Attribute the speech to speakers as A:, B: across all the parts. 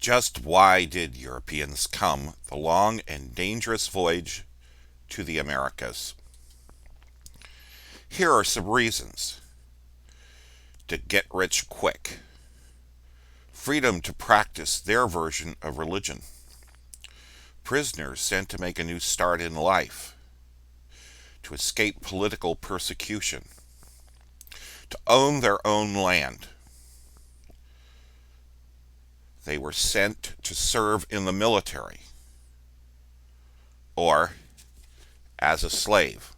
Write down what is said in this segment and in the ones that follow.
A: Just why did Europeans come the long and dangerous voyage to the Americas? Here are some reasons: to get rich quick, freedom to practice their version of religion, prisoners sent to make a new start in life, to escape political persecution, to own their own land. They were sent to serve in the military or as a slave.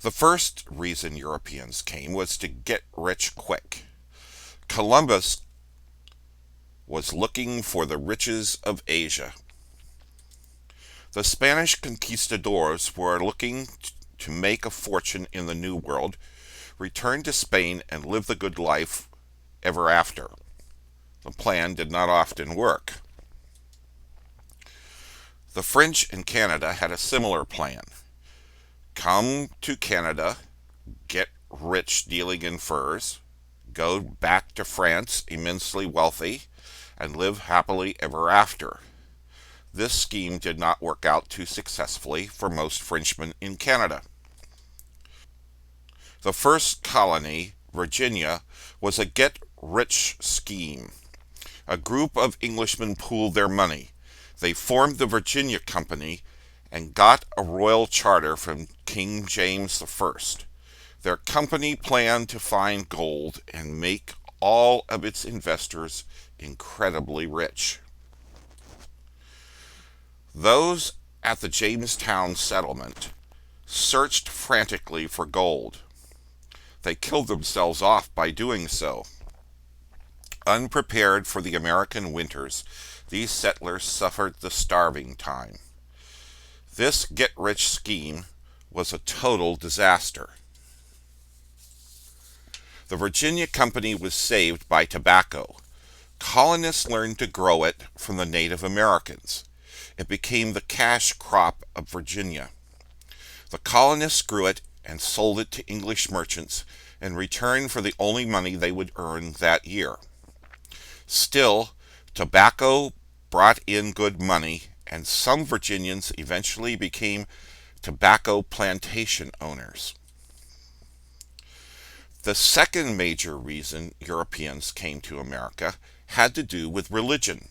A: The first reason Europeans came was to get rich quick. Columbus was looking for the riches of Asia. The Spanish conquistadors were looking to make a fortune in the New World, return to Spain, and live the good life ever after. The plan did not often work. The French in Canada had a similar plan. Come to Canada, get rich dealing in furs, go back to France immensely wealthy, and live happily ever after. This scheme did not work out too successfully for most Frenchmen in Canada. The first colony, Virginia, was a get-rich scheme. A group of Englishmen pooled their money. They formed the Virginia Company and got a royal charter from King James I. Their company planned to find gold and make all of its investors incredibly rich. Those at the Jamestown settlement searched frantically for gold. They killed themselves off by doing so. Unprepared for the American winters, these settlers suffered the starving time. This get-rich scheme was a total disaster. The Virginia Company was saved by tobacco. Colonists learned to grow it from the Native Americans. It became the cash crop of Virginia. The colonists grew it and sold it to English merchants in return for the only money they would earn that year. Still, tobacco brought in good money, and some Virginians eventually became tobacco plantation owners. The second major reason Europeans came to America had to do with religion.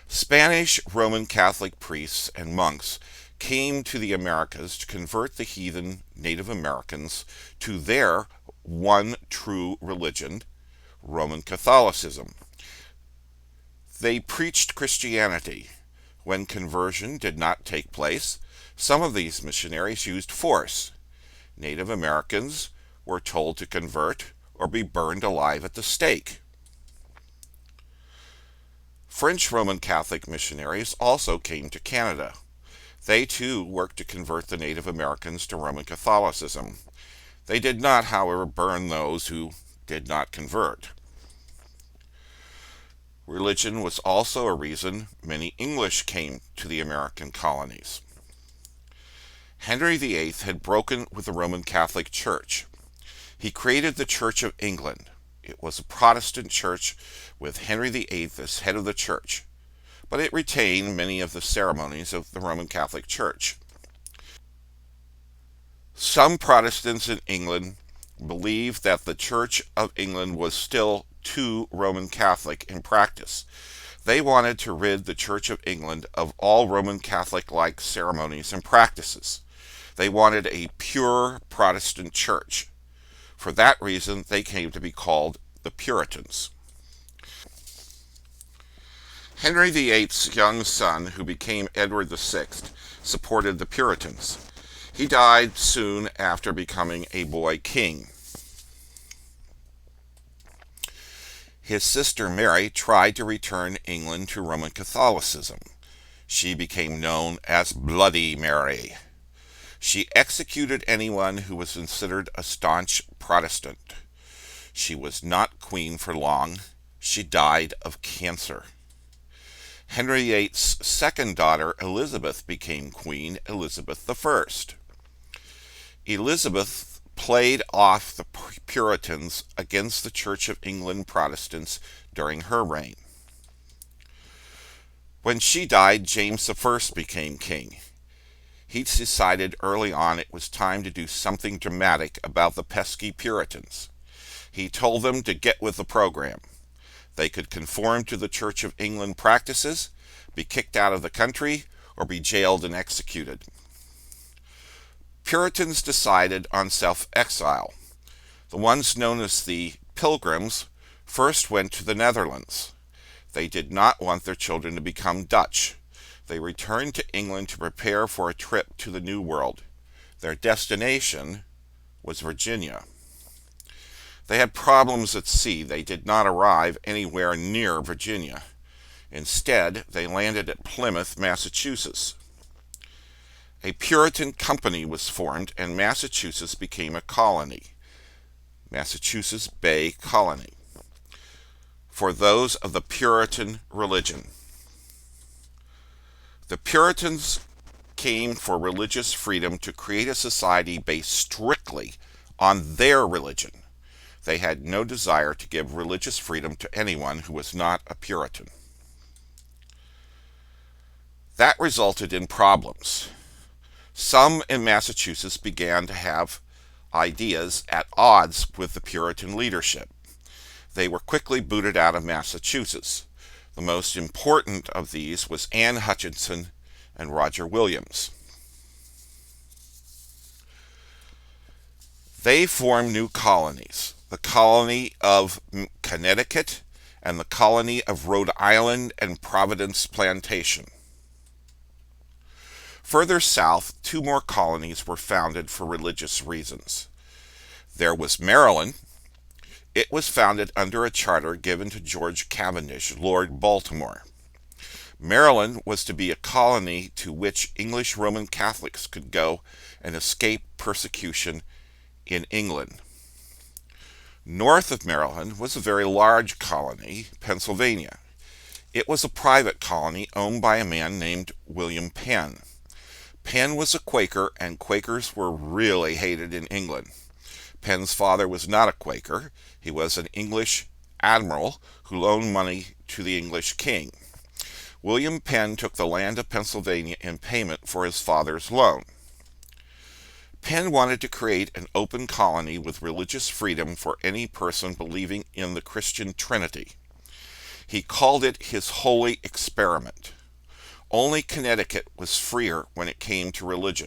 A: Spanish Roman Catholic priests and monks came to the Americas to convert the heathen Native Americans to their one true religion, Roman Catholicism. They preached Christianity. When conversion did not take place, some of these missionaries used force. Native Americans were told to convert or be burned alive at the stake. French Roman Catholic missionaries also came to Canada. They too worked to convert the Native Americans to Roman Catholicism. They did not, however, burn those who did not convert. Religion was also a reason many English came to the American colonies. Henry VIII had broken with the Roman Catholic Church. He created the Church of England. It was a Protestant church with Henry VIII as head of the church, but it retained many of the ceremonies of the Roman Catholic Church. Some Protestants in England believed that the Church of England was still too Roman Catholic in practice. They wanted to rid the Church of England of all Roman Catholic-like ceremonies and practices. They wanted a pure Protestant church. For that reason, they came to be called the Puritans. Henry VIII's young son, who became Edward VI, supported the Puritans. He died soon after becoming a boy king. His sister Mary tried to return England to Roman Catholicism. She became known as Bloody Mary. She executed anyone who was considered a staunch Protestant. She was not queen for long. She died of cancer. Henry VIII's second daughter, Elizabeth, became Queen Elizabeth I. Elizabeth played off the Puritans against the Church of England Protestants during her reign. When she died, James I became king. He decided early on it was time to do something dramatic about the pesky Puritans. He told them to get with the program. They could conform to the Church of England practices, be kicked out of the country, or be jailed and executed. Puritans decided on self-exile. The ones known as the Pilgrims first went to the Netherlands. They did not want their children to become Dutch. They returned to England to prepare for a trip to the New World. Their destination was Virginia. They had problems at sea. They did not arrive anywhere near Virginia. Instead, they landed at Plymouth, Massachusetts. A Puritan company was formed and Massachusetts became a colony. Massachusetts Bay Colony. For those of the Puritan religion. The Puritans came for religious freedom to create a society based strictly on their religion. They had no desire to give religious freedom to anyone who was not a Puritan. That resulted in problems. Some in Massachusetts began to have ideas at odds with the Puritan leadership. They were quickly booted out of Massachusetts. The most important of these was Anne Hutchinson and Roger Williams. They formed new colonies, the colony of Connecticut and the colony of Rhode Island and Providence Plantation. Further south, two more colonies were founded for religious reasons. There was Maryland. It was founded under a charter given to George Cavendish, Lord Baltimore. Maryland was to be a colony to which English Roman Catholics could go and escape persecution in England. North of Maryland was a very large colony, Pennsylvania. It was a private colony owned by a man named William Penn. Penn was a Quaker, and Quakers were really hated in England. Penn's father was not a Quaker. He was an English admiral who loaned money to the English king. William Penn took the land of Pennsylvania in payment for his father's loan. Penn wanted to create an open colony with religious freedom for any person believing in the Christian Trinity. He called it his holy experiment. Only Connecticut was freer when it came to religion.